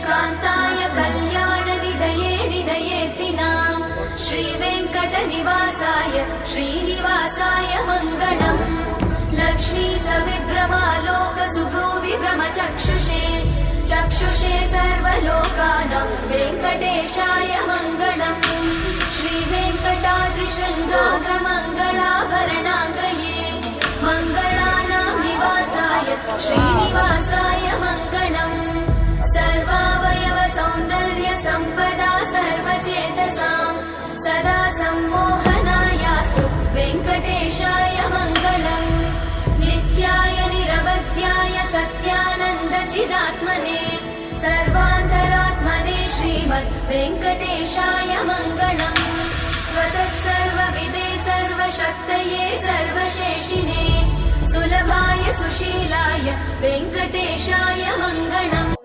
कान्ताय कल्याणनिधये निधयेऽर्तिनाम् श्रीवेङ्कटनिवासाय श्रीनिवासाय मङ्गलम् लक्ष्मी सविभ्रमालोकसुभ्रूविभ्रमचक्षुषे चक्षुषे सर्वलोकानां वेङ्कटेशाय मङ्गलम् श्रीवेङ्कटाद्रिशृङ्गाग्रमङ्गलाभरणाङ्गये मङ्गलानां निवासाय श्रीनिवासाय मङ्गलम् सर्वावयव सौन्दर्य सम्पदा सर्वचेतसां सदा सम्मोहनायास्तु वेङ्कटेशाय मङ्गलम् नित्याय निरवध्याय सत्यानन्दचिदात्मने सर्वान्तरात्मने श्रीमद् वेङ्कटेशाय मङ्गलम् स्वतः सर्वविदे सर्वशक्तये सर्वशेषिने सुलभाय सुशीलाय वेङ्कटेशाय मङ्गलम्